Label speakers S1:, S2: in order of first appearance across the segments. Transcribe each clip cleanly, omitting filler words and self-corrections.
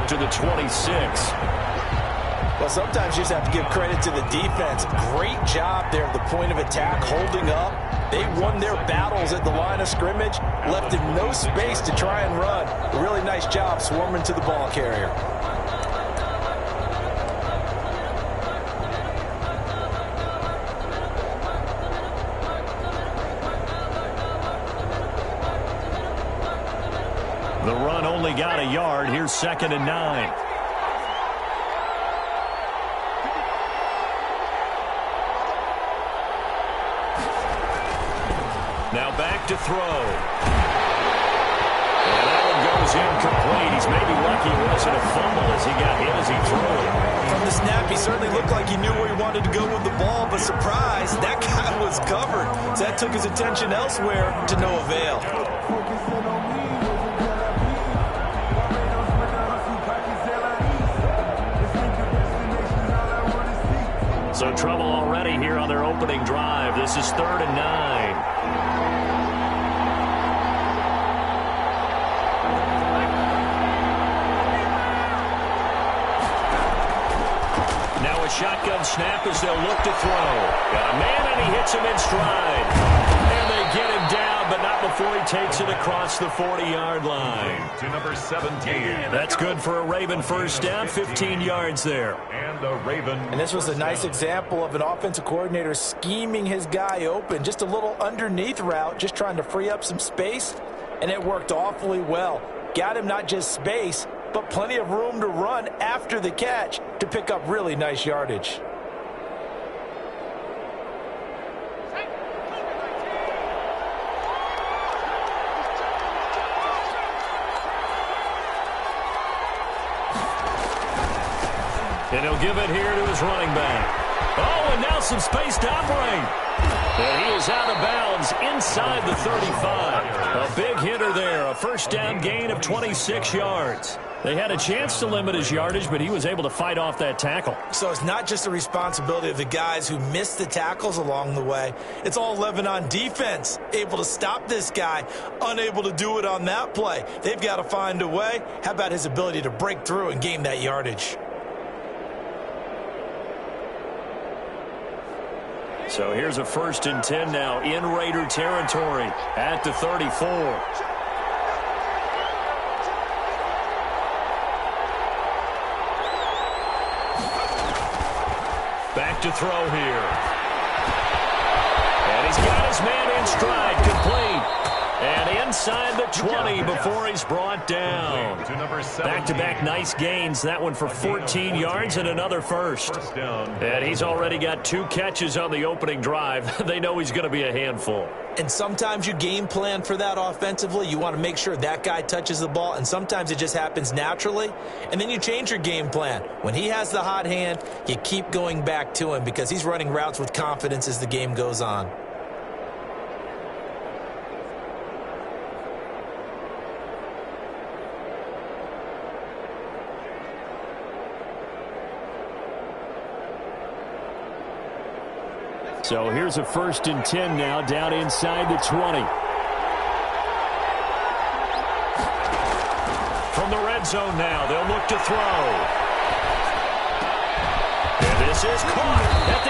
S1: to the 26.
S2: Well, sometimes you just have to give credit to the defense. Great job there at the point of attack, holding up. They won their battles at the line of scrimmage, left him no space to try and run. A really nice job swarming to the ball carrier.
S1: The run only got a yard. Here's 2nd and 9. Now back to throw. And that one goes incomplete. He's maybe lucky it wasn't a fumble as he got hit as he threw it.
S2: From the snap, he certainly looked like he knew where he wanted to go with the ball, but surprise, that guy was covered. So that took his attention elsewhere to no avail.
S1: So trouble already here on their opening drive. This is 3rd and 9. Shotgun snap as they'll look to throw. Got a man, and he hits him in stride. And they get him down, but not before he takes it across the 40-yard line.
S3: To number 17.
S1: That's good for a Raven first down, 15 yards there.
S3: And the Raven.
S2: And this was a nice example of an offensive coordinator scheming his guy open. Just a little underneath route, just trying to free up some space, and it worked awfully well. Got him not just space, but plenty of room to run after the catch to pick up really nice yardage.
S1: And he'll give it here to his running back. Oh, and now some space to operate. And he is out of bounds inside the 35. A big hitter there, a first down gain of 26 yards. They had a chance to limit his yardage, but he was able to fight off that tackle.
S2: So it's not just the responsibility of the guys who missed the tackles along the way. It's all 11 on defense, able to stop this guy, unable to do it on that play. They've got to find a way. How about his ability to break through and gain that yardage?
S1: So here's a 1st and 10 now in Raider territory at the 34. Back to throw here. And he's got his man in stride, complete. And inside the 20 before he's brought down. Back-to-back nice gains. That one for 14 yards and another first. And he's already got 2 catches on the opening drive. They know he's going to be a handful.
S2: And sometimes you game plan for that offensively. You want to make sure that guy touches the ball, and sometimes it just happens naturally. And then you change your game plan. When he has the hot hand, you keep going back to him because he's running routes with confidence as the game goes on.
S1: So here's a 1st and 10 now down inside the 20. From the red zone now, they'll look to throw. And this is caught at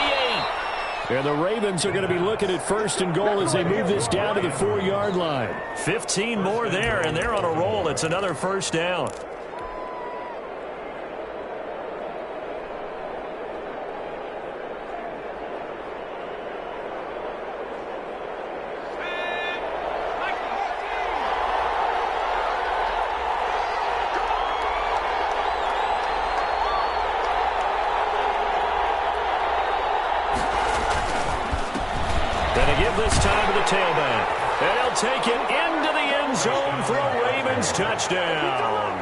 S1: the 8. And the Ravens are going to be looking at 1st and goal as they move this down to the 4-yard line. 15 more there, and they're on a roll. It's another first down. This time to the tailback. And he'll take it into the end zone for a Ravens touchdown.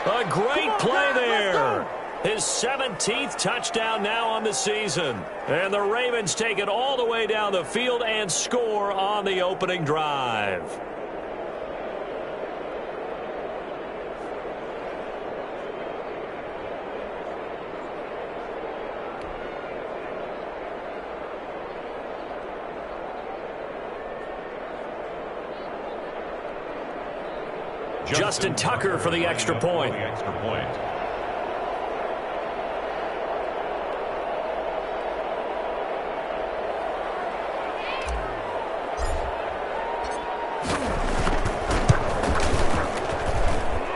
S1: A great play there. His 17th touchdown now on the season. And the Ravens take it all the way down the field and score on the opening drive. Justin Tucker for the extra point.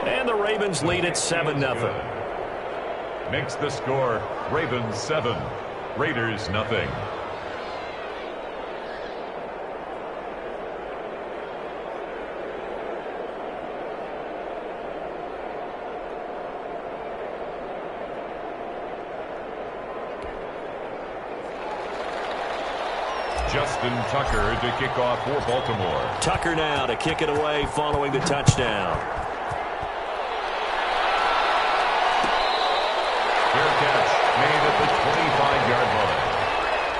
S1: And the Ravens lead at 7-0.
S3: Makes the score Ravens 7, Raiders nothing. Justin Tucker to kick off for Baltimore.
S1: Tucker now to kick it away following the touchdown.
S3: Fair catch made at the 25-yard line.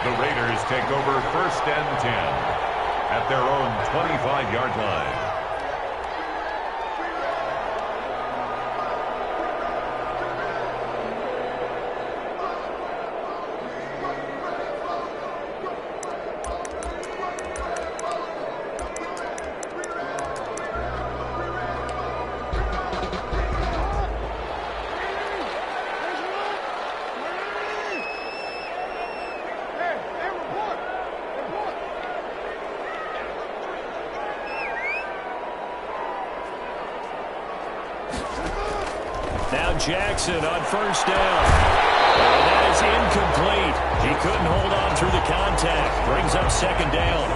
S3: The Raiders take over 1st and 10 at their own 25-yard line.
S1: Jackson on 1st down. And that is incomplete. He couldn't hold on through the contact. Brings up 2nd down.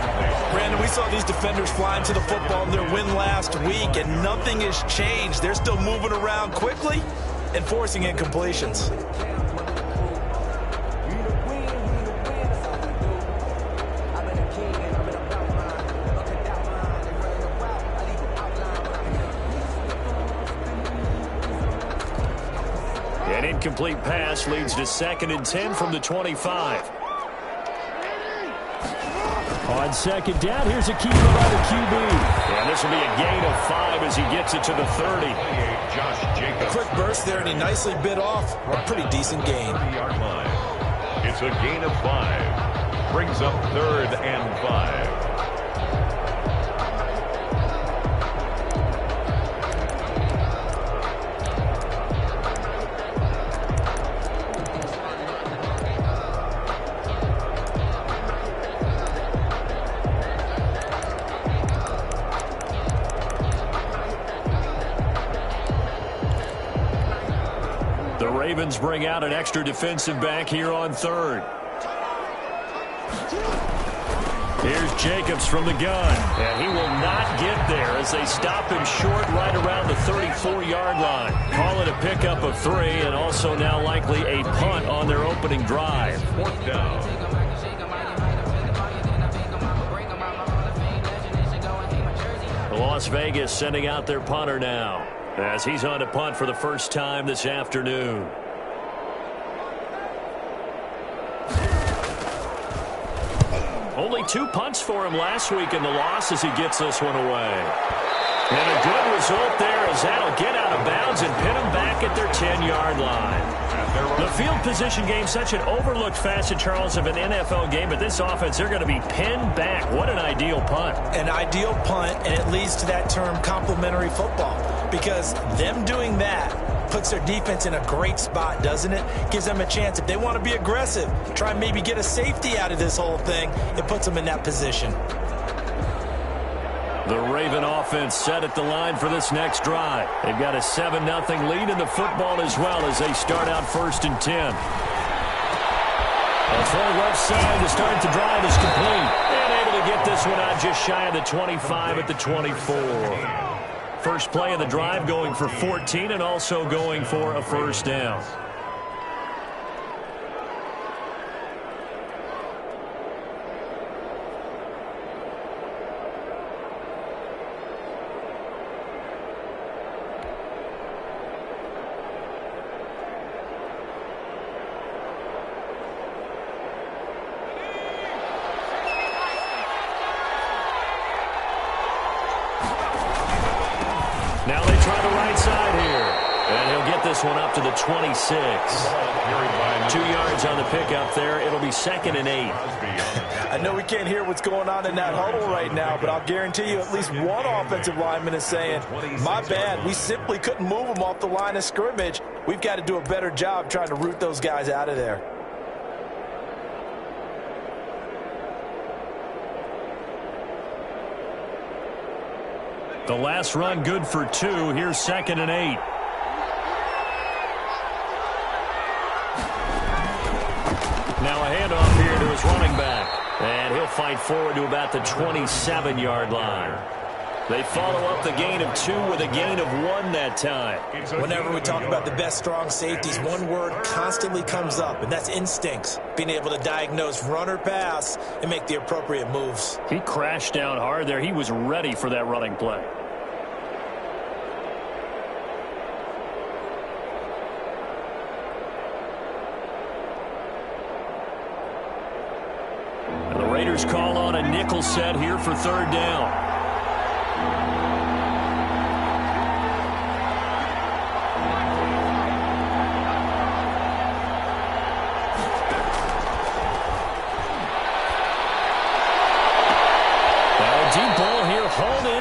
S2: Brandon, we saw these defenders flying to the football in their win last week, and nothing has changed. They're still moving around quickly and forcing incompletions.
S1: An incomplete pass leads to 2nd and 10 from the 25. On 2nd down, here's a keeper by the QB. And this will be a gain of 5 as he gets it to the 30.
S3: Josh Jacobs.
S2: A quick burst there, and he nicely bit off a pretty decent gain.
S3: It's a gain of 5. Brings up 3rd and 5.
S1: Ravens bring out an extra defensive back here on 3rd. Here's Jacobs from the gun. And he will not get there as they stop him short right around the 34-yard line. Call it a pickup of 3 and also now likely a punt on their opening drive.
S3: 4th down.
S1: Las Vegas sending out their punter now as he's on to punt for the first time this afternoon. Only 2 punts for him last week in the loss as he gets this one away. And a good result there as that'll get out of bounds and pin them back at their 10-yard line. The field position game, such an overlooked facet, Charles, of an NFL game, but this offense, they're going to be pinned back. What an ideal punt.
S2: An ideal punt, and it leads to that term complementary football, because them doing that puts their defense in a great spot, doesn't it? Gives them a chance. If they want to be aggressive, try and maybe get a safety out of this whole thing, it puts them in that position.
S1: The Raven offense set at the line for this next drive. They've got a 7-0 lead in the football as well as they start out 1st and 10. A throw left side to start the drive is complete. And able to get this one out just shy of the 25 at the 24. First play of the drive going for 14 and also going for a 1st down. this one up to the 26. 2 yards on the pickup there. It'll be 2nd and 8.
S2: I know we can't hear what's going on in that huddle right now, but I'll guarantee you at least one offensive lineman is saying, my bad, we simply couldn't move them off the line of scrimmage. We've got to do a better job trying to root those guys out of there.
S1: The last run good for 2. Here's 2nd and 8. Now a handoff here to his running back. And he'll fight forward to about the 27-yard line. They follow up the gain of 2 with a gain of 1 that time.
S2: Whenever we talk about the best strong safeties, one word constantly comes up, and that's instincts. Being able to diagnose run or pass and make the appropriate moves.
S1: He crashed down hard there. He was ready for that running play. And the Raiders call on a nickel set here for 3rd down.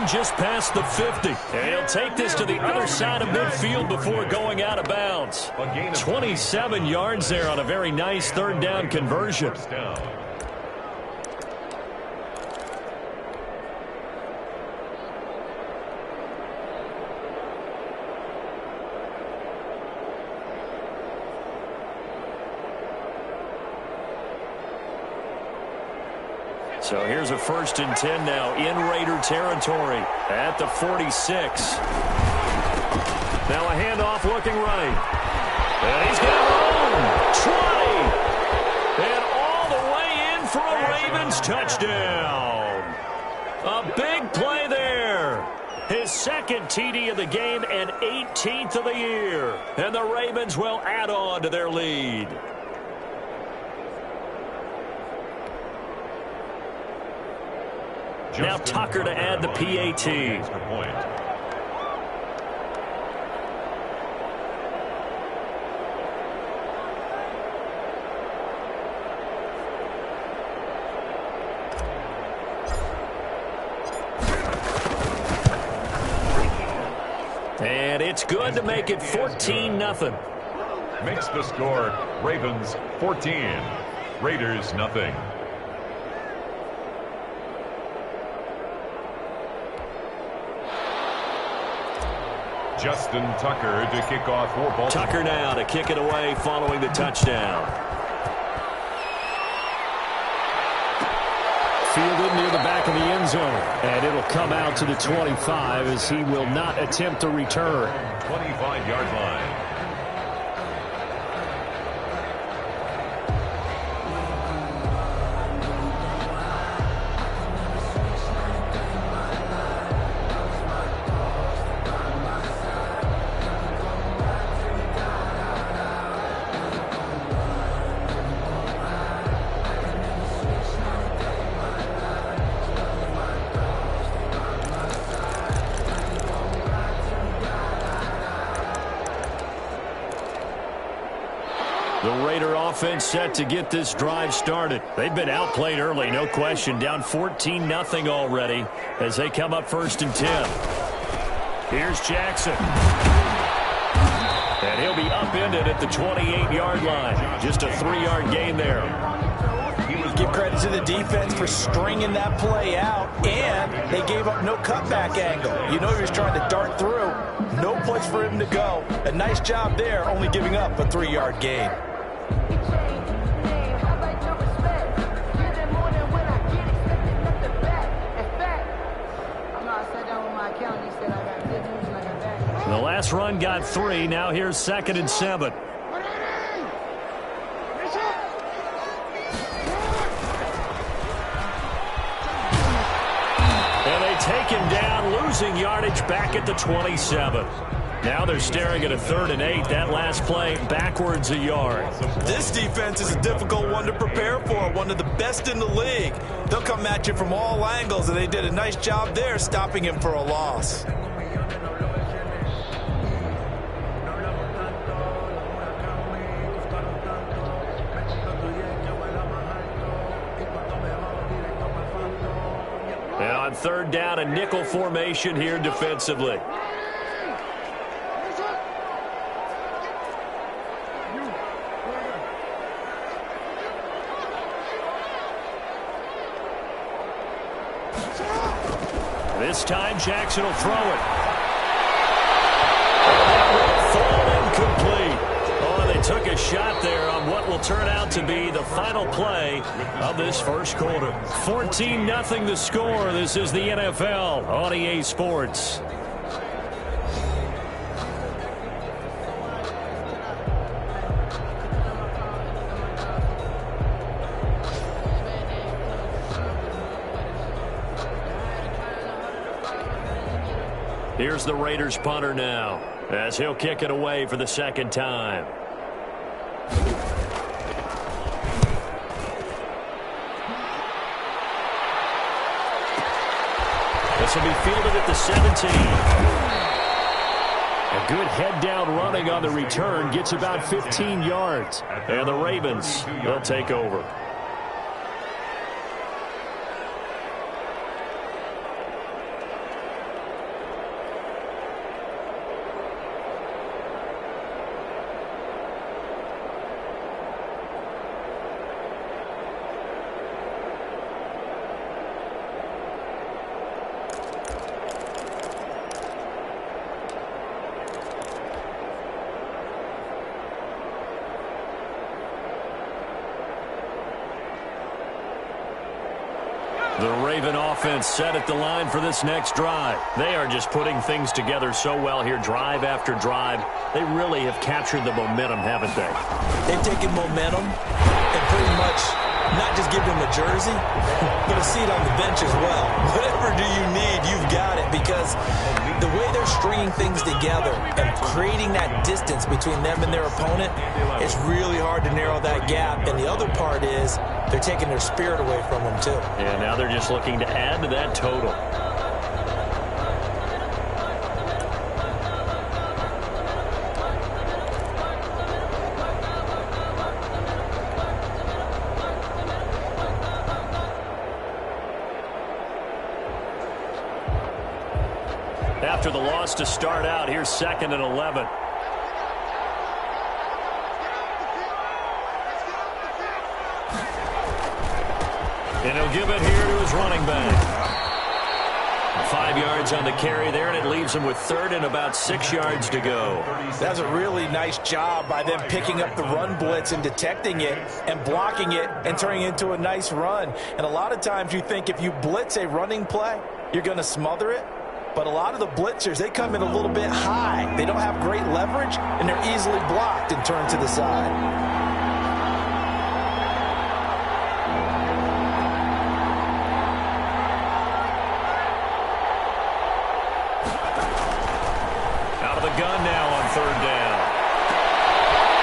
S1: Just past the 50. And he'll take this to the other side of midfield before going out of bounds. 27 yards there on a very nice 3rd down conversion. So here's a 1st and 10 now in Raider territory at the 46. Now a handoff looking right. And he's got room. 20. And all the way in for a Ravens touchdown. A big play there. His 2nd TD of the game and 18th of the year. And the Ravens will add on to their lead. Now Tucker to add the PAT. And it's good to make it 14-0.
S3: Makes the score Ravens 14, Raiders nothing. Justin Tucker to kick off for Baltimore.
S1: Tucker now to kick it away following the touchdown. Fielded near the back of the end zone. And it'll come out to the 25 as he will not attempt to return.
S3: 25-yard line.
S1: Offense set to get this drive started. They've been outplayed early, no question. Down 14-0 already as they come up 1st and 10. Here's Jackson. And he'll be upended at the 28-yard line. Just a 3-yard gain there.
S2: Give credit to the defense for stringing that play out, and they gave up no cutback angle. You know he was trying to dart through. No place for him to go. A nice job there, only giving up a 3-yard gain.
S1: The last run got 3. Now here's 2nd and 7. And they take him down, losing yardage back at the 27. Now they're staring at a 3rd and 8. That last play backwards a yard.
S2: This defense is a difficult one to prepare for, one of the best in the league. They'll come at you from all angles, and they did a nice job there stopping him for a loss.
S1: third down, a nickel formation here defensively. This time, Jackson will throw it. Fall incomplete. Oh, they took a shot there on what will turn out to be the final play of this first quarter. 14-0 the score. This is the NFL on EA Sports. Here's the Raiders punter now, as he'll kick it away for the second time. This will be fielded at the 17. A good head-down running on the return gets about 15 yards. And the Ravens will take over. The Raven offense set at the line for this next drive. They are just putting things together so well here, drive after drive. They really have captured the momentum, haven't they?
S2: They've taken momentum and pretty much not just give them a jersey, but a seat on the bench as well. Whatever do you need, you've got it, because the way they're stringing things together and creating that distance between them and their opponent, it's really hard to narrow that gap. And the other part is they're taking their spirit away from them, too.
S1: Yeah, now they're just looking to add to that total. After the loss to start out, here's 2nd and 11. And he'll give it here to his running back. 5 yards on the carry there, and it leaves him with 3rd and about 6 yards to go.
S2: That's a really nice job by them picking up the run blitz and detecting it and blocking it and turning it into a nice run. And a lot of times you think if you blitz a running play, you're going to smother it. But a lot of the blitzers, they come in a little bit high. They don't have great leverage, and they're easily blocked and turned to the side.
S1: Out of the gun now on 3rd down.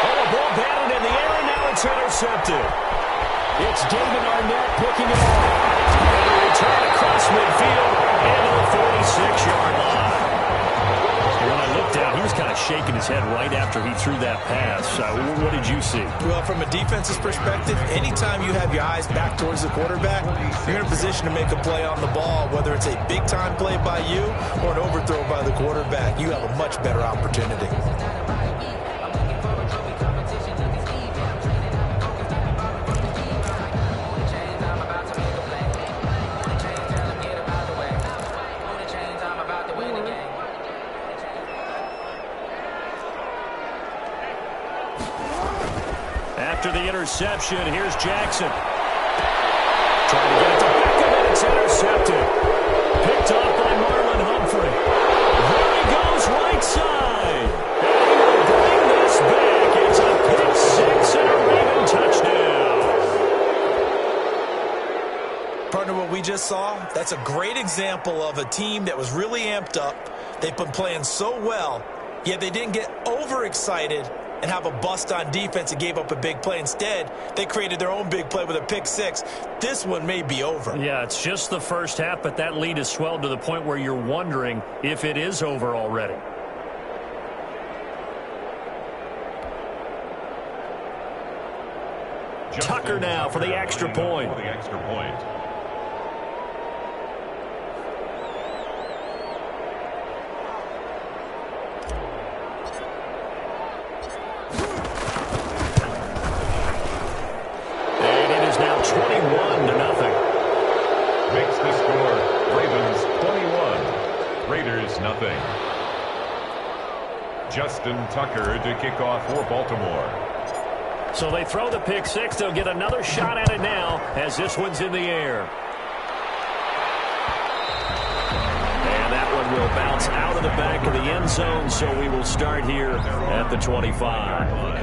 S1: Oh, a ball batted in the air, and now it's intercepted. It's David Arnett picking it up. And a return across midfield into the 46-yard line. And when I looked down, he was kind of shaking his head right after he threw that pass. What did you see?
S2: Well, from a defense's perspective, anytime you have your eyes back towards the quarterback, you're in a position to make a play on the ball, whether it's a big-time play by you or an overthrow by the quarterback. You have a much better opportunity.
S1: After the interception, here's Jackson. Trying to get it to Beckham, and it's intercepted. Picked off by Marlon Humphrey. There he goes, right side. And he will bring this back. It's a pick six and a Raven touchdown.
S2: Partner, what we just saw, that's a great example of a team that was really amped up. They've been playing so well, yet they didn't get overexcited and have a bust on defense and gave up a big play. Instead, they created their own big play with a pick six. This one may be over.
S1: Yeah, it's just the first half, but that lead has swelled to the point where you're wondering if it is over already.
S3: Tucker now for the extra point. 6-0. Justin Tucker to kick off for Baltimore.
S1: So they throw the pick six. They'll get another shot at it now as this one's in the air. And that one will bounce out of the back of the end zone, so we will start here at the 25.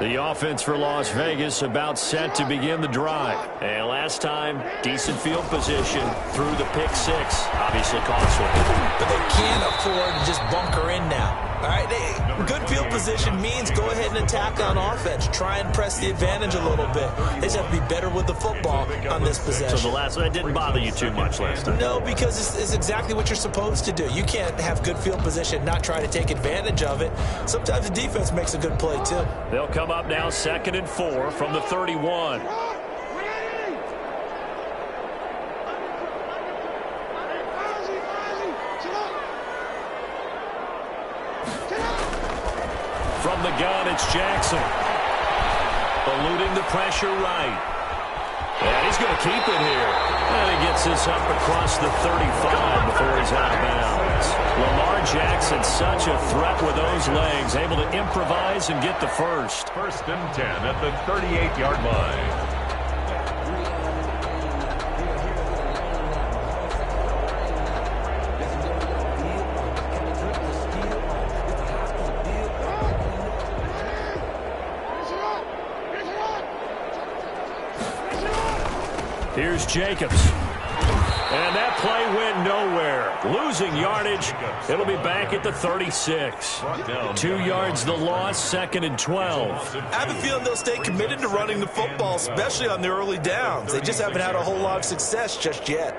S1: The offense for Las Vegas about set to begin the drive. And last time, decent field position through the pick six. Obviously costly.
S2: But they can't afford to just bunker in now. All right, good field position means go ahead and attack on offense. Try and press the advantage a little bit. They just have to be better with the football on this possession.
S1: So that didn't bother you too much last time?
S2: No, because it's exactly what you're supposed to do. You can't have good field position, not try to take advantage of it. Sometimes the defense makes a good play, too.
S1: They'll come up now 2nd and 4 from the 31. From the gun, it's Jackson. Eluding the pressure right. And he's going to keep it here. And he gets this up across the 35 before he's out of bounds. Lamar Jackson, such a threat with those legs, able to improvise and get the first.
S3: 1st and 10 at the 38-yard line.
S1: Here's Jacobs. And that play went nowhere. Losing yardage. It'll be back at the 36. 2 yards the loss, 2nd and 12.
S2: I have a feeling they'll stay committed to running the football, especially on the early downs. They just haven't had a whole lot of success just yet.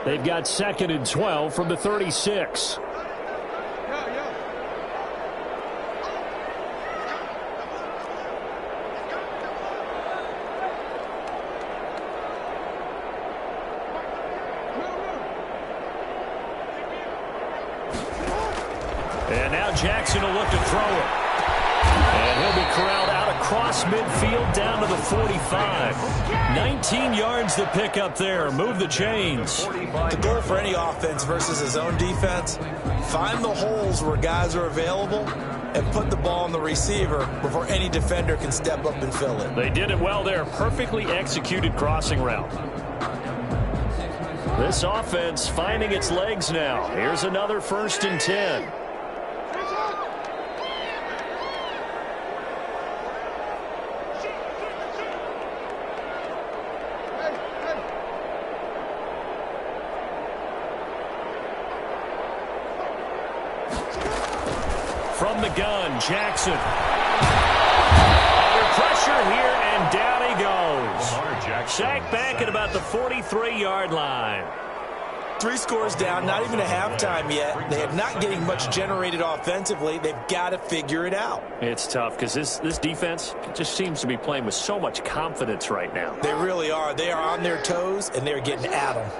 S1: They've got 2nd and 12 from the 36. And now Jackson will look to throw it. And he'll be corralled out across midfield down to the 45. 19 yards to pick up there. Move the chains.
S2: The goal for any offense versus his own defense, find the holes where guys are available and put the ball on the receiver before any defender can step up and fill it.
S1: They did it well there. Perfectly executed crossing route. This offense finding its legs now. Here's another 1st and 10. From the gun, Jackson. Under pressure here, and down he goes. Sacked back at about the 43-yard line.
S2: 3 scores down, not even a halftime yet. They are not getting much generated offensively. They've got to figure it out.
S1: It's tough because this defense just seems to be playing with so much confidence right now.
S2: They really are. They are on their toes, and they're getting at them.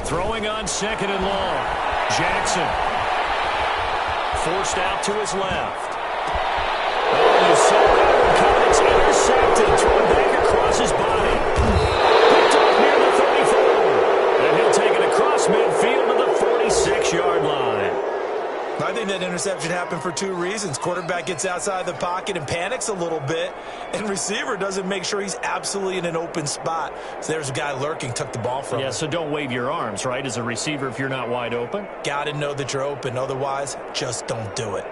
S1: Throwing on 2nd and long. Jackson. Forced out to his left. Oh, you saw that one coming. It's intercepted. Thrown back across his body. Picked up near the 34. And he'll take it across midfield to the 46-yard line.
S2: I think that interception happened for 2 reasons. Quarterback gets outside the pocket and panics a little bit, and receiver doesn't make sure he's absolutely in an open spot. So there's a guy lurking, took the ball from him.
S1: Yeah, so don't wave your arms, right, as a receiver if you're not wide open.
S2: Got to know that you're open. Otherwise, just don't do it.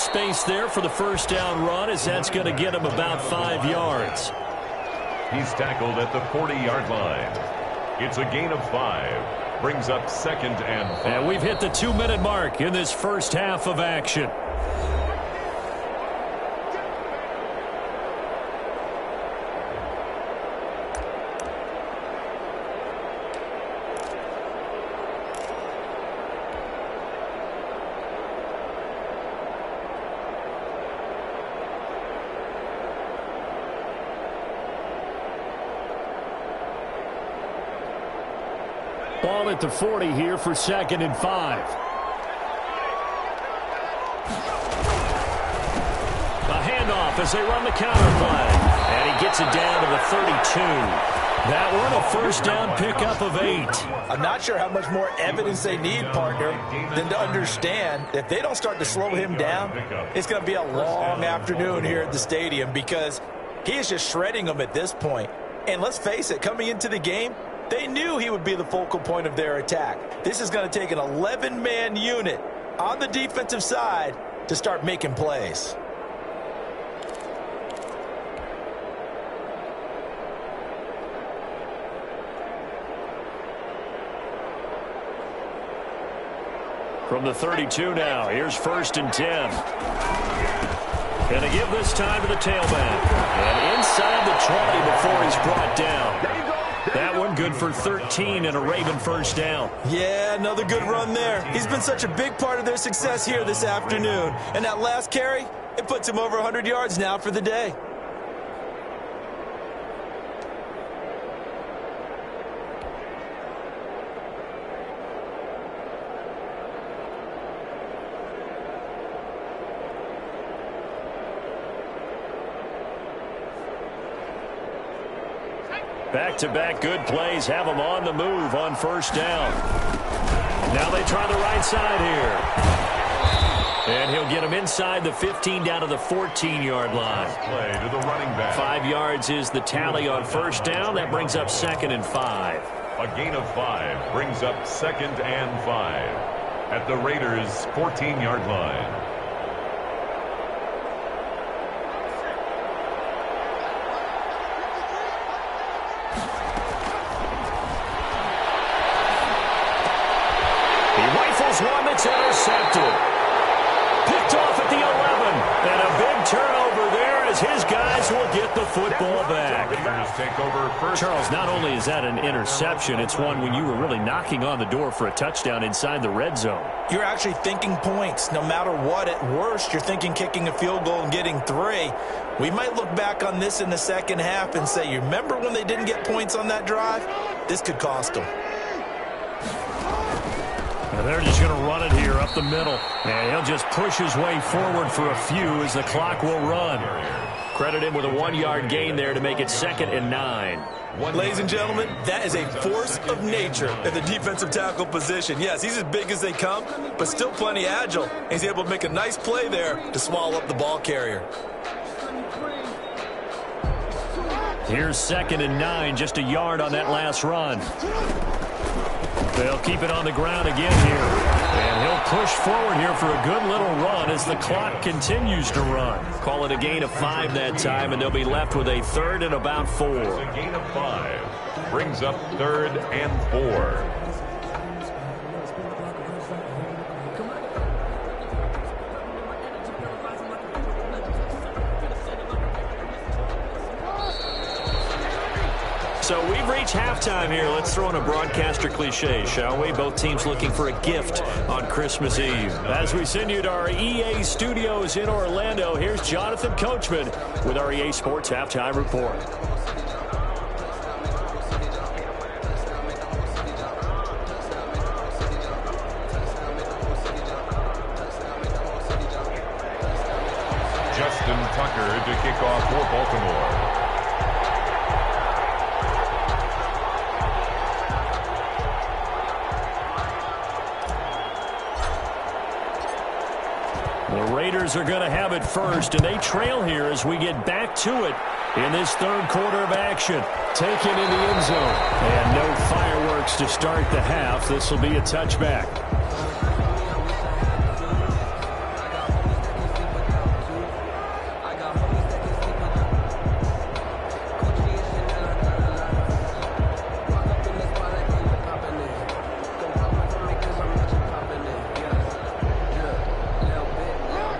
S1: space there for the first down run, as that's going to get him about 5 yards.
S3: He's tackled at the 40-yard line. It's a gain of 5. Brings up 2nd and 5.
S1: And we've hit the 2-minute mark in this first half of action. Ball at the 40 here for 2nd and 5. A handoff as they run the counter play. And he gets it down to the 32. That one a first down pickup of 8.
S2: I'm not sure how much more evidence they need, partner, than to understand if they don't start to slow him down, it's going to be a long afternoon here at the stadium, because he is just shredding them at this point. And let's face it, coming into the game, they knew he would be the focal point of their attack. This is going to take an 11-man unit on the defensive side to start making plays.
S1: From the 32 now, here's 1st and 10. Going to give this time to the tailback. And inside the 20 before he's brought down. That one good for 13 and a Raven first down.
S2: Yeah, another good run there. He's been such a big part of their success here this afternoon. And that last carry, it puts him over 100 yards now for the day.
S1: Back-to-back good plays have them on the move on first down. Now they try the right side here. And he'll get him inside the 15 down to the 14-yard line.
S3: Play to the running back.
S1: 5 yards is the tally on first down. That brings up 2nd and 5.
S3: A gain of 5 brings up 2nd and 5 at the Raiders' 14-yard line.
S1: One that's intercepted. Picked off at the 11. And a big turnover there as his guys will get the football back.
S3: Take over first.
S1: Charles, not only is that an interception, it's one when you were really knocking on the door for a touchdown inside the red zone.
S2: You're actually thinking points. No matter what, at worst, you're thinking kicking a field goal and getting 3. We might look back on this in the second half and say, you remember when they didn't get points on that drive? This could cost them.
S1: And they're just going to run it here up the middle. And he'll just push his way forward for a few as the clock will run. Credit him with a 1-yard gain there to make it 2nd and 9.
S2: Ladies and gentlemen, that is a force of nature at the defensive tackle position. Yes, he's as big as they come, but still plenty agile. He's able to make a nice play there to swallow up the ball carrier.
S1: Here's 2nd and 9, just a yard on that last run. They'll keep it on the ground again here. And he'll push forward here for a good little run as the clock continues to run. Call it a gain of 5 that time, and they'll be left with a 3rd and about 4.
S3: A gain of 5 brings up 3rd and 4.
S1: So we've reached halftime here. Let's throw in a broadcaster cliche, shall we? Both teams looking for a gift on Christmas Eve. As we send you to our EA studios in Orlando, here's Jonathan Coachman with our EA Sports Halftime Report.
S3: Justin Tucker to kick off for Baltimore.
S1: The Raiders are going to have it first, and they trail here as we get back to it in this 3rd quarter of action. Taken in the end zone. And no fireworks to start the half. This will be a touchback.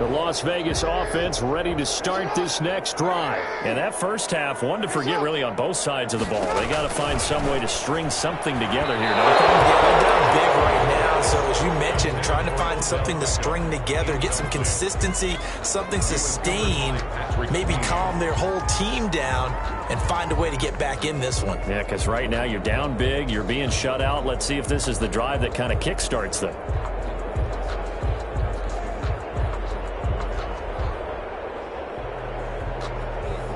S1: The Las Vegas offense ready to start this next drive. And that first half, one to forget really on both sides of the ball. They got to find some way to string something together here, don't they?
S2: Yeah, they're down big right now. So as you mentioned, trying to find something to string together, get some consistency, something sustained, maybe calm their whole team down and find a way to get back in this one.
S1: Yeah, because right now you're down big, you're being shut out. Let's see if this is the drive that kind of kickstarts them.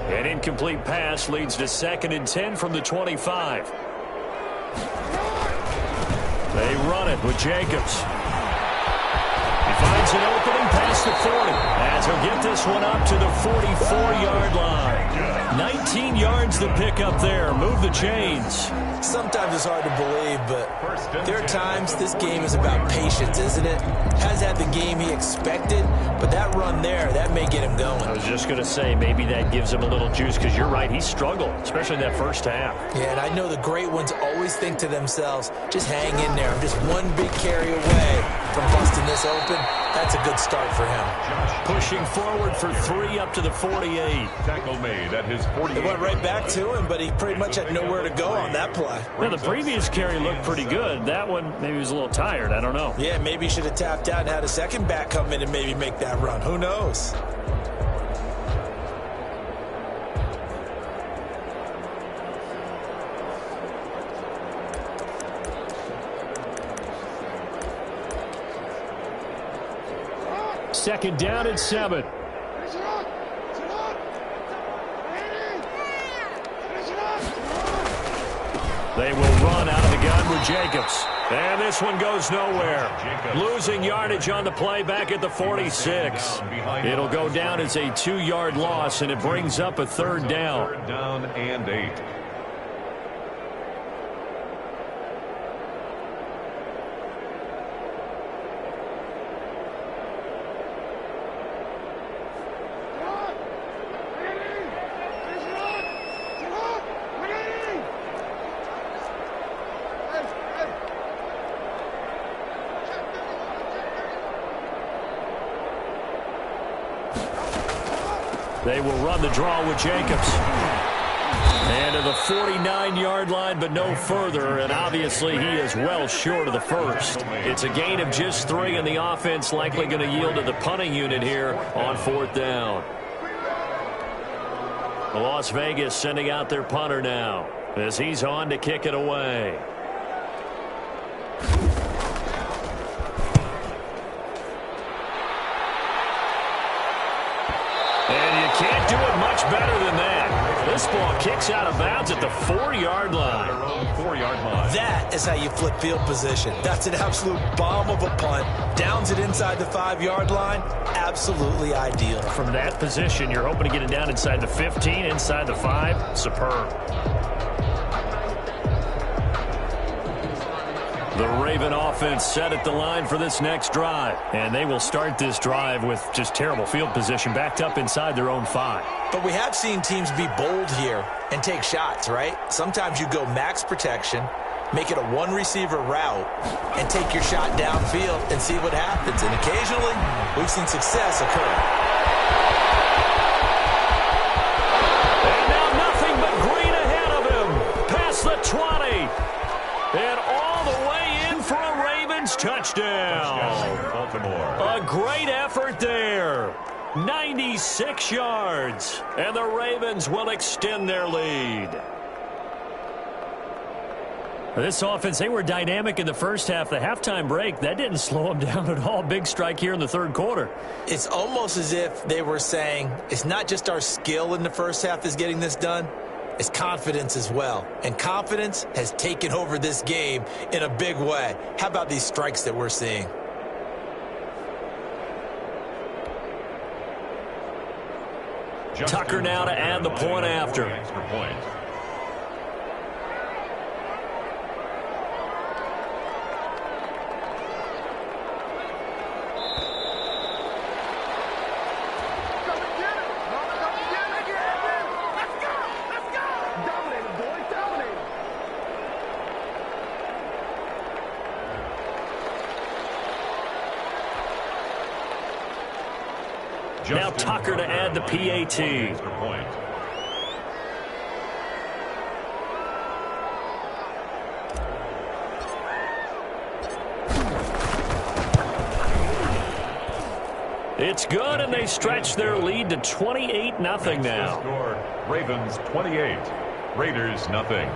S1: An incomplete pass leads to 2nd and 10 from the 25. They run it with Jacobs. He finds an opening past the 40. As he'll get this one up to the 44-yard line. 19 yards to pick up there. Move the chains.
S2: Sometimes it's hard to believe, but there are times this game is about patience, isn't it? Has had the game he expected, but that run there, that may get him going.
S1: I was just going to say, maybe that gives him a little juice, because you're right, he struggled, especially in that first half.
S2: Yeah, and I know the great ones always think to themselves, just hang in there. I'm just one big carry away from busting this open. That's a good start for him.
S1: Pushing forward for 3 up to the 48.
S3: Tackle made at his 48.
S2: It went right back to him, but he pretty much had nowhere to go on that play.
S1: Now, the previous carry looked pretty good. That one, maybe he was a little tired. I don't know.
S2: Yeah, maybe he should have tapped out and had a second back come in and maybe make that run. Who knows?
S1: Second down and 7. They will run out of the gun with Jacobs. And this one goes nowhere. Losing yardage on the play back at the 46. It'll go down as a 2-yard loss, and it brings up a 3rd down.
S3: 3rd down and 8.
S1: They will run the draw with Jacobs. And to the 49-yard line, but no further, and obviously he is well short of the first. It's a gain of just 3, and the offense likely going to yield to the punting unit here on 4th down. Las Vegas sending out their punter now as he's on to kick it away. Can't do it much better than that. This ball kicks out of bounds at the 4-yard line.
S3: 4-yard line.
S2: That is how you flip field position. That's an absolute bomb of a punt. Downs it inside the 5-yard line. Absolutely ideal.
S1: From that position, you're hoping to get it down inside the 15, inside the 5. Superb. The Raven offense set at the line for this next drive. And they will start this drive with just terrible field position, backed up inside their own 5.
S2: But we have seen teams be bold here and take shots, right? Sometimes you go max protection, make it a 1-receiver route, and take your shot downfield and see what happens. And occasionally, we've seen success occur.
S1: And now nothing but green ahead of him. Past the 20. And all the way in for a Ravens touchdown.
S3: Baltimore.
S1: A great effort there. 96 yards. And the Ravens will extend their lead. This offense, they were dynamic in the first half. The halftime break, that didn't slow them down at all. Big strike here in the 3rd quarter.
S2: It's almost as if they were saying, it's not just our skill in the first half that's getting this done. It's confidence as well. And confidence has taken over this game in a big way. How about these strikes that we're seeing?
S1: Tucker now to add the point after.
S3: Extra point.
S1: Now Tucker to add the PAT. It's good, and they stretch their lead to 28-0 now.
S3: Score, Ravens 28, Raiders nothing.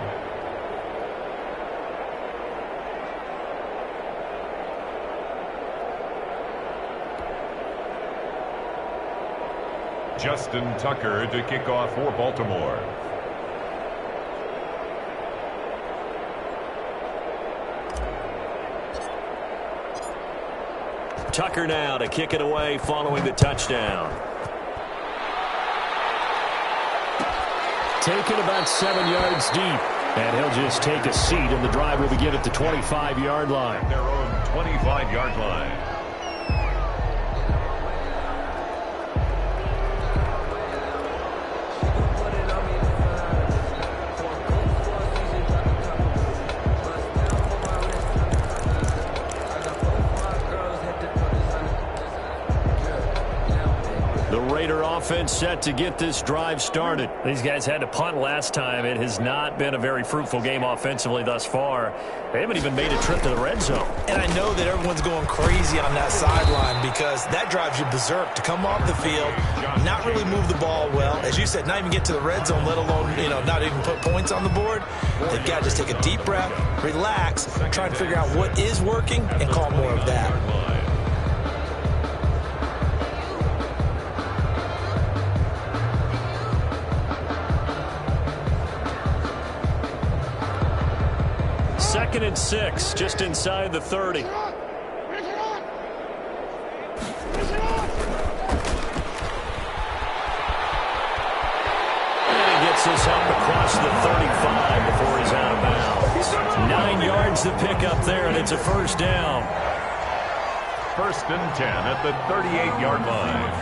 S3: Justin Tucker to kick off for Baltimore.
S1: Tucker now to kick it away following the touchdown. Taken about 7 yards deep. And he'll just take a seat, and the drive will begin at the 25-yard line.
S3: Their own 25-yard line.
S1: Offense set to get this drive started. These guys had to punt last time. It has not been a very fruitful game offensively thus far. They haven't even made a trip to the red zone.
S2: And I know that everyone's going crazy on that sideline because that drives you berserk to come off the field, not really move the ball well. As you said, not even get to the red zone, let alone, not even put points on the board. They've got to just take a deep breath, relax, try and figure out what is working and call more of that.
S1: Second and 6, just inside the 30. And he gets this up across the 35 before he's out of bounds. 9 yards to pick up there, and it's a first down.
S3: First and 10 at the 38-yard line.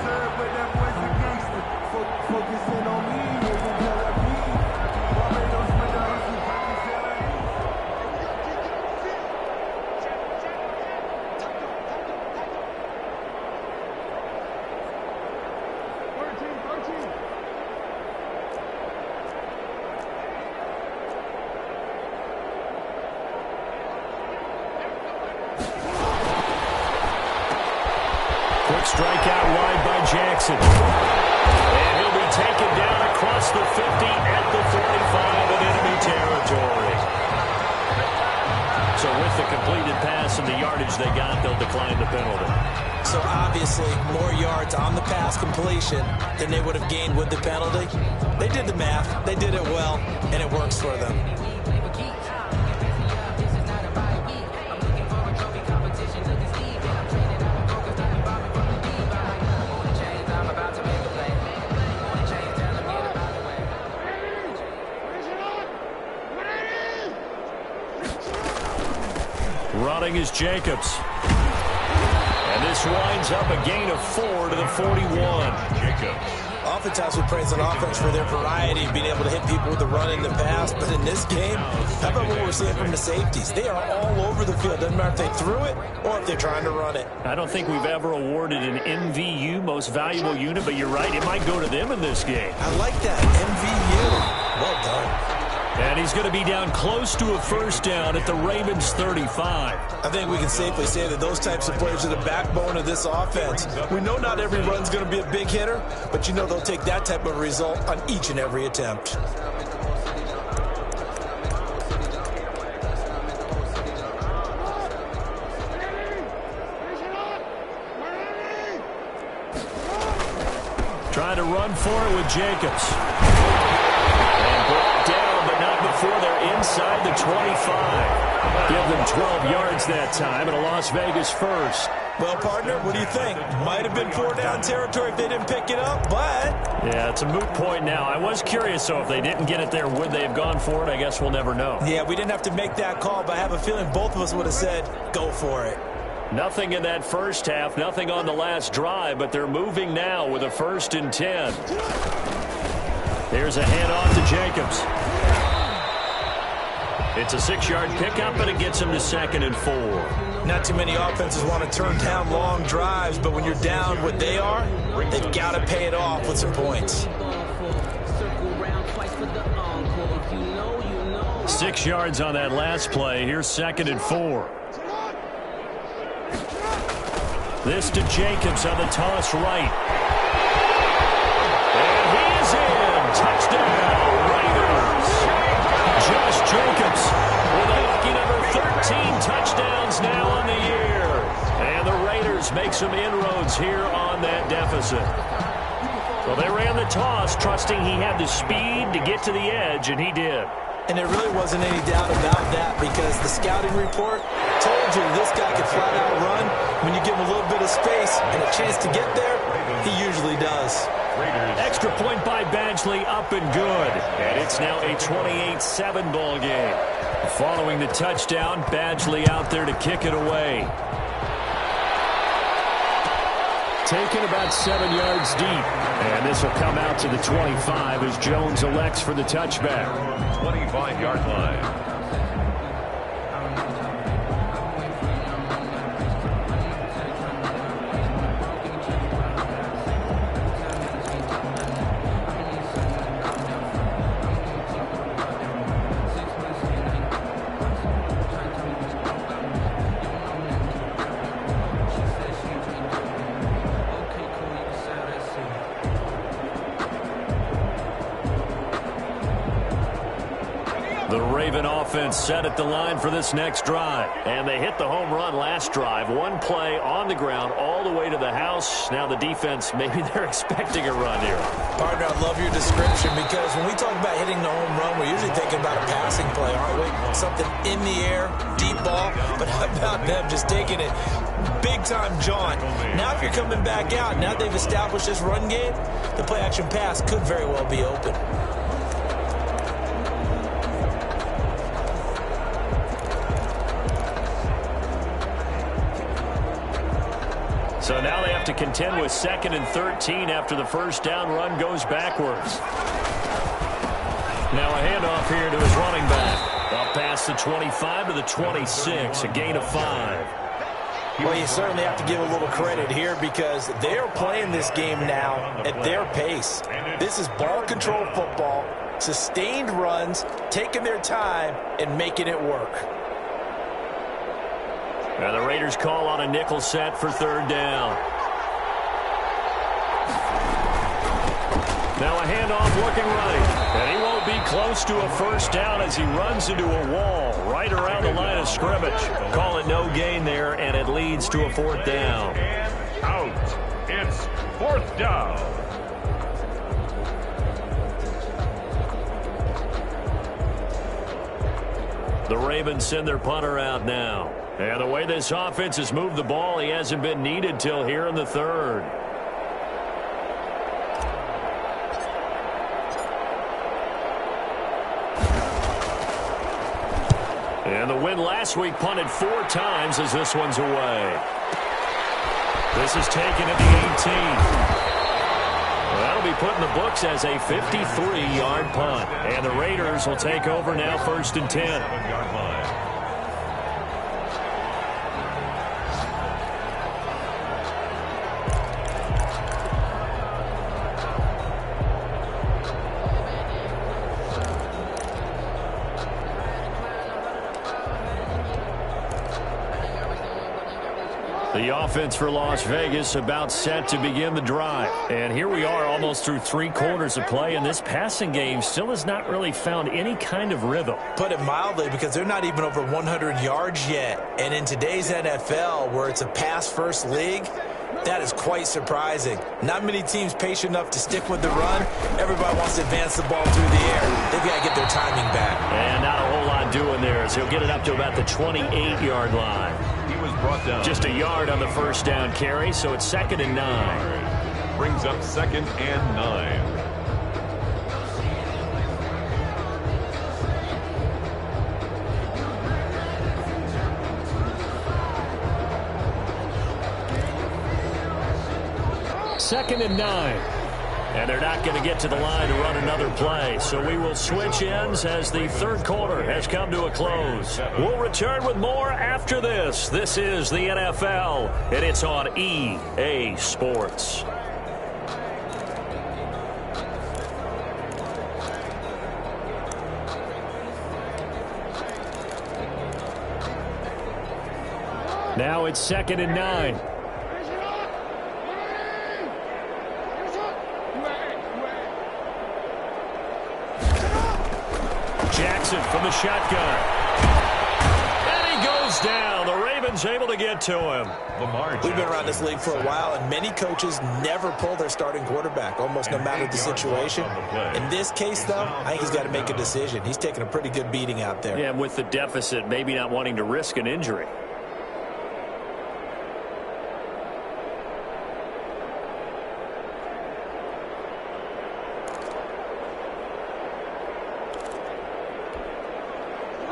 S1: Strikeout wide by Jackson. And he'll be taken down across the 50 at the 45 in enemy territory. So with the completed pass and the yardage they got, they'll decline the penalty.
S2: So obviously more yards on the pass completion than they would have gained with the penalty. They did the math. They did it well, and it works for them.
S1: Running is Jacobs. And this winds up a gain of 4 to the 41.
S3: Jacobs.
S2: Oftentimes we praise an offense for their variety, being able to hit people with the run in the pass. But in this game, how about what we're seeing from the safeties? They are all over the field. Doesn't matter if they threw it or if they're trying to run it.
S1: I don't think we've ever awarded an MVU, most valuable unit, but you're right, it might go to them in this game.
S2: I like that, MVU. Well done.
S1: And he's going to be down close to a first down at the Ravens 35.
S2: I think we can safely say that those types of players are the backbone of this offense. We know not every run's going to be a big hitter, but you know they'll take that type of result on each and every attempt.
S1: Trying to run for it with Jacobs. And brought down, but not before they're inside the 25. Give them 12 yards that time and a Las Vegas first.
S2: Well, partner, what do you think? Might have been 4 down territory if they didn't pick it up, but...
S1: Yeah, it's a moot point now. I was curious, so if they didn't get it there, would they have gone for it? I guess we'll never know.
S2: Yeah, we didn't have to make that call, but I have a feeling both of us would have said, go for it.
S1: Nothing in that first half, nothing on the last drive, but they're moving now with a 1st and 10. Here's a handoff to Jacobs. It's a 6-yard pickup, and it gets him to 2nd and 4.
S2: Not too many offenses want to turn down long drives, but when you're down what they are, they've got to pay it off with some points.
S1: 6 yards on that last play. Here's 2nd and 4. This to Jacobs on the toss right. And he is in. Touchdown, Raiders. Josh Jacobs with a lucky number 13 touchdowns now on the year. And the Raiders make some inroads here on that deficit. Well, they ran the toss, trusting he had the speed to get to the edge, and he did.
S2: And there really wasn't any doubt about that because the scouting report told you this guy could flat out run. When you give him a little bit of space and a chance to get there, he usually does.
S1: Extra point by Badgley, up and good. And it's now a 28-7 ball game. Following the touchdown, Badgley out there to kick it away. Taken about 7 yards deep. And this will come out to the 25 as Jones elects for the touchback.
S3: 25-yard line.
S1: Set at the line for this next drive. And they hit the home run last drive. One play on the ground all the way to the house. Now the defense, maybe they're expecting a run here.
S2: Partner, I love your description because when we talk about hitting the home run, we're usually thinking about a passing play, aren't we? Something in the air, deep ball. But how about them just taking it big-time jaunt? Now if you're coming back out, now they've established this run game, the play-action pass could very well be open.
S1: So now they have to contend with 2nd and 13 after the first down run goes backwards. Now a handoff here to his running back. Up past the 25 to the 26, a gain of 5.
S2: Well, you certainly have to give a little credit here because they're playing this game now at their pace. This is ball control football, sustained runs, taking their time and making it work.
S1: Now the Raiders call on a nickel set for 3rd down. Now a handoff looking right. And he won't be close to a first down as he runs into a wall right around the line of scrimmage. Call it no gain there, and it leads to a 4th down.
S3: And out. It's 4th down.
S1: The Ravens send their punter out now. And the way this offense has moved the ball, he hasn't been needed till here in the 3rd. And the win last week punted 4 times as this one's away. This is taken at the 18. Well, that'll be put in the books as a 53-yard punt. And the Raiders will take over now 1st and 10.
S3: 7-yard line.
S1: The offense for Las Vegas about set to begin the drive. And here we are almost through 3 quarters of play, and this passing game still has not really found any kind of rhythm.
S2: Put it mildly, because they're not even over 100 yards yet. And in today's NFL, where it's a pass-first league, that is quite surprising. Not many teams patient enough to stick with the run. Everybody wants to advance the ball through the air. They've got to get their timing back.
S1: And not a whole lot doing there, as he'll get it up to about the 28-yard line.
S3: Brought down.
S1: Just a yard on the first down carry, so it's 2nd and 9.
S3: Brings up 2nd and 9.
S1: Second and 9. And they're not going to get to the line to run another play. So we will switch ends as the third quarter has come to a close. We'll return with more after this. This is the NFL, and it's on EA Sports. Now it's 2nd and 9. Jackson from the shotgun. And he goes down. The Ravens able to get to him.
S2: We've been around this league for a while, and many coaches never pull their starting quarterback, almost no matter the situation. In this case, though, I think he's got to make a decision. He's taking a pretty good beating out there.
S1: Yeah, and with the deficit, maybe not wanting to risk an injury.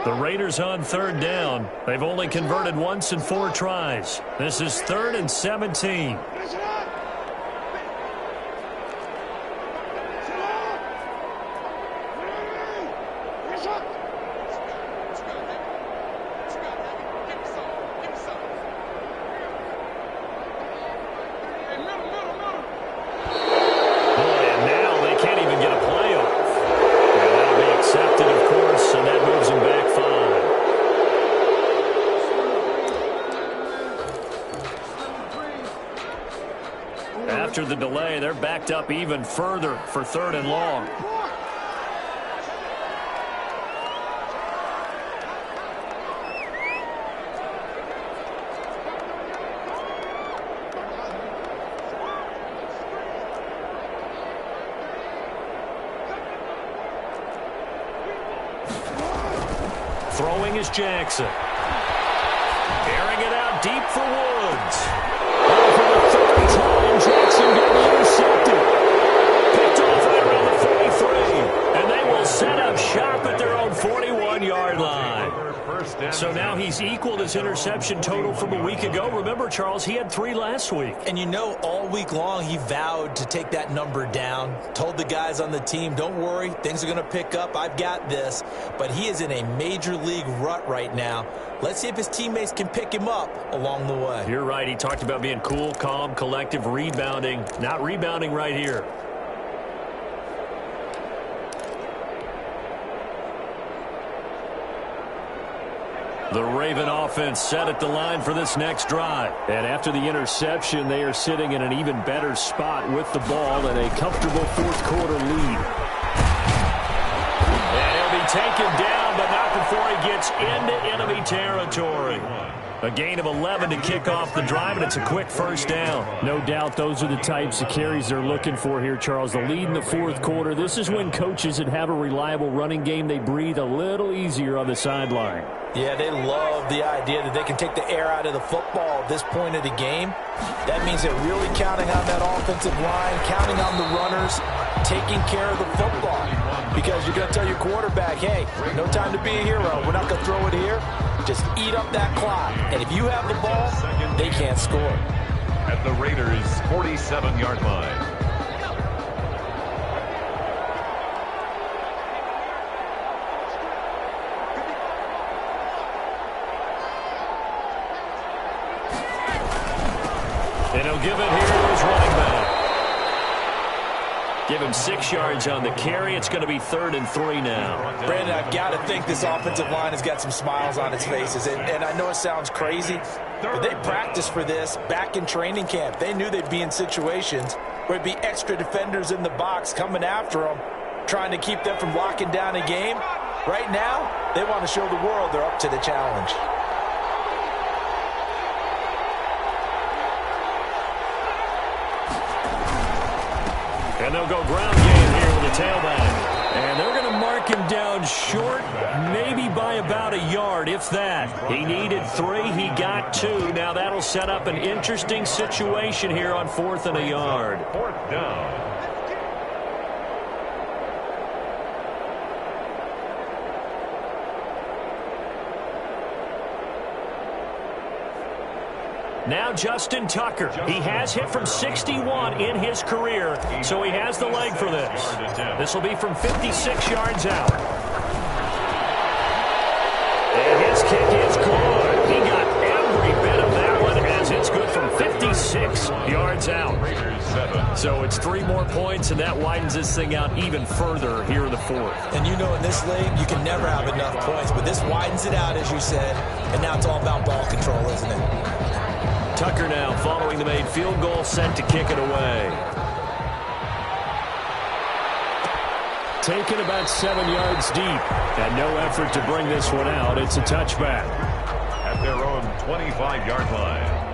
S1: The Raiders on 3rd down. They've only converted once in 4 tries. This is 3rd and 17. After the delay, they're backed up even further for 3rd and long. Throwing is Jackson. Airing it out deep for Woods. For the 3rd time, Jackson got intercepted. Picked off right around the 43. And they will set up shop at their own 41-yard line. So now he's equaled his interception total from a week ago. Remember, Charles, he had 3 last week.
S2: And you know, all week long, he vowed to take that number down. Told the guys on the team, don't worry, things are going to pick up. I've got this. But he is in a major league rut right now. Let's see if his teammates can pick him up along the way.
S1: You're right. He talked about being cool, calm, collective, rebounding. Not rebounding right here. The Raven offense set at the line for this next drive. And after the interception, they are sitting in an even better spot with the ball and a comfortable 4th quarter lead. And he'll be taken down, but not before he gets into enemy territory. A gain of 11 to kick off the drive, and it's a quick 1st down. No doubt those are the types of carries they're looking for here, Charles. The lead in the 4th quarter. This is when coaches that have a reliable running game, they breathe a little easier on the sideline.
S2: Yeah, they love the idea that they can take the air out of the football at this point of the game. That means they're really counting on that offensive line, counting on the runners, taking care of the football. Because you're going to tell your quarterback, hey, no time to be a hero. We're not going to throw it here. Just eat up that clock. And if you have the ball, they can't score.
S3: At the Raiders' 47-yard line.
S1: And he'll give it here to his running back. Give him 6 yards on the carry. It's going to be 3rd and 3 now.
S2: Brandon, I've got to think this offensive line has got some smiles on its faces. And I know it sounds crazy, but they practiced for this back in training camp. They knew they'd be in situations where there'd be extra defenders in the box coming after them, trying to keep them from locking down a game. Right now, they want to show the world they're up to the challenge.
S1: And they'll go ground game here with the tailback. And they're going to mark him down short, maybe by about a yard, if that. He needed 3. He got 2. Now that'll set up an interesting situation here on 4th and a yard.
S3: 4th down.
S1: Now Justin Tucker. He has hit from 61 in his career, so he has the leg for this. This will be from 56 yards out. And his kick is good. He got every bit of that one as it's good from 56 yards out. So it's 3 more points, and that widens this thing out even further here in the fourth.
S2: And you know in this league, you can never have enough points, but this widens it out, as you said, and now it's all about ball control, isn't it?
S1: Tucker now following the made field goal, sent to kick it away. Taken about 7 yards deep, and no effort to bring this one out. It's a touchback.
S3: At their own 25-yard line.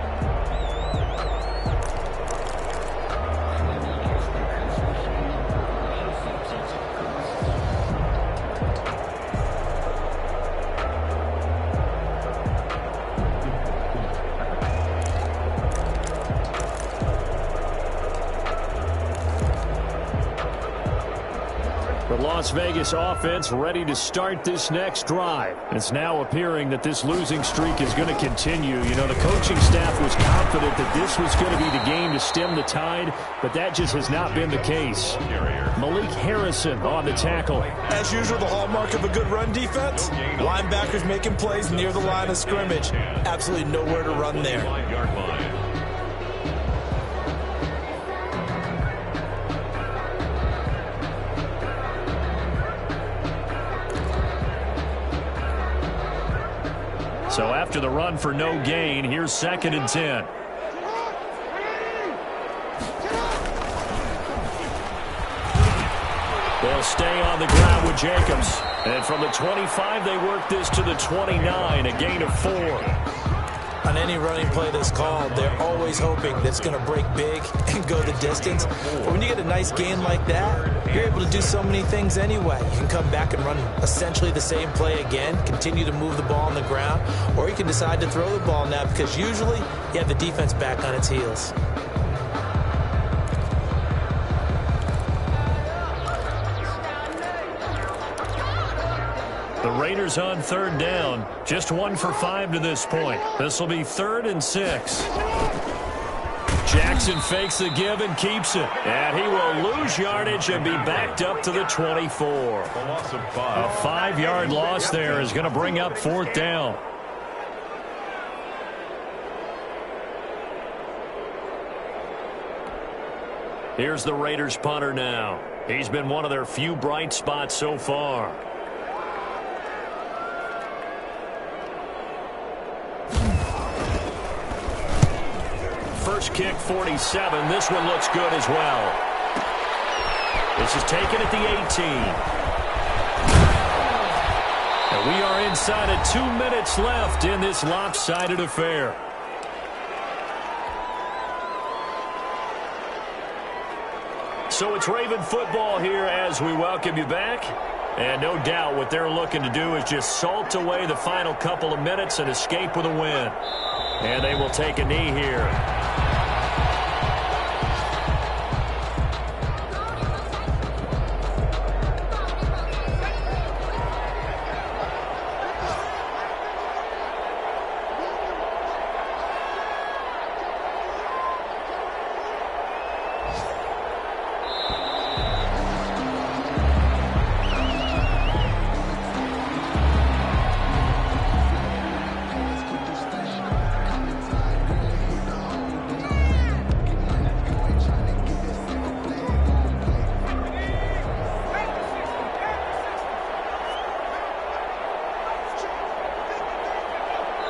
S1: The Las Vegas offense ready to start this next drive. It's now appearing that this losing streak is going to continue. You know, the coaching staff was confident that this was going to be the game to stem the tide, but that just has not been the case. Malik Harrison on the tackle.
S2: As usual, the hallmark of a good run defense, linebackers making plays near the line of scrimmage. Absolutely nowhere to run there.
S1: So after the run for no gain, here's 2nd and 10. They'll stay on the ground with Jacobs. And from the 25, they work this to the 29, a gain of 4.
S2: On any running play that's called, they're always hoping that it's going to break big and go the distance. But when you get a nice gain like that, you're able to do so many things anyway. You can come back and run essentially the same play again, continue to move the ball on the ground, or you can decide to throw the ball now because usually you have the defense back on its heels.
S1: The Raiders on 3rd down. Just 1 for 5 to this point. This will be 3rd and 6. Jackson fakes the give and keeps it. And he will lose yardage and be backed up to the 24. A 5-yard loss there is going to bring up 4th down. Here's the Raiders punter now. He's been one of their few bright spots so far. First kick, 47. This one looks good as well. This is taken at the 18. And we are inside of 2 minutes left in this lopsided affair. So it's Raven football here as we welcome you back. And no doubt what they're looking to do is just salt away the final couple of minutes and escape with a win. And they will take a knee here.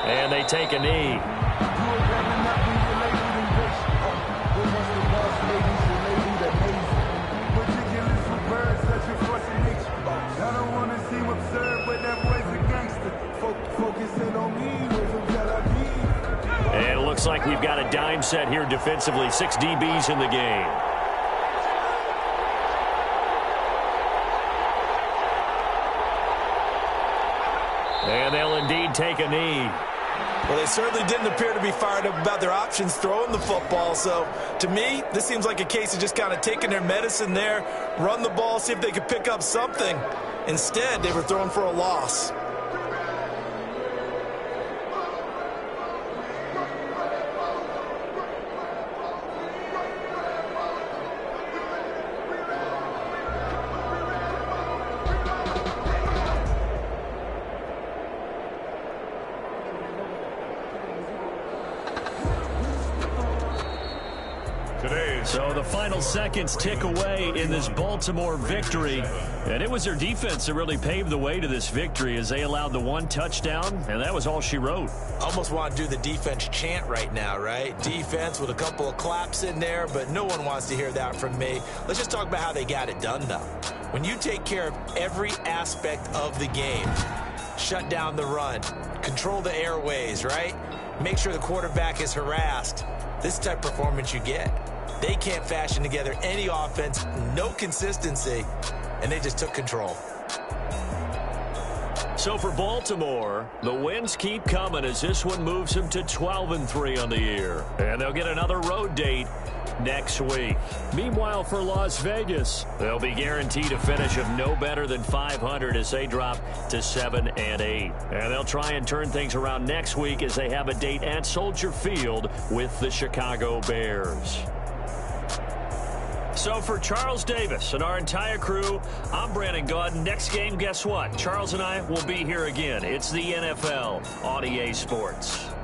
S1: And they take a knee. And it looks like we've got a dime set here defensively. 6 DBs in the game. And they'll indeed take a knee.
S2: Well, they certainly didn't appear to be fired up about their options throwing the football. So, to me, this seems like a case of just kind of taking their medicine there, run the ball, see if they could pick up something. Instead, they were throwing for a loss.
S1: So the final seconds tick away in this Baltimore victory. And it was their defense that really paved the way to this victory as they allowed the one touchdown, and that was all she wrote.
S2: Almost want to do the defense chant right now, right? Defense with a couple of claps in there, but no one wants to hear that from me. Let's just talk about how they got it done, though. When you take care of every aspect of the game, shut down the run, control the airways, right? Make sure the quarterback is harassed. This type of performance you get. They can't fashion together any offense, no consistency, and they just took control.
S1: So for Baltimore, the wins keep coming as this one moves them to 12-3 on the year. And they'll get another road date next week. Meanwhile, for Las Vegas, they'll be guaranteed a finish of no better than 500 as they drop to 7-8. And they'll try and turn things around next week as they have a date at Soldier Field with the Chicago Bears. So for Charles Davis and our entire crew, I'm Brandon Gaudin. Next game, guess what? Charles and I will be here again. It's the NFL on EA Sports.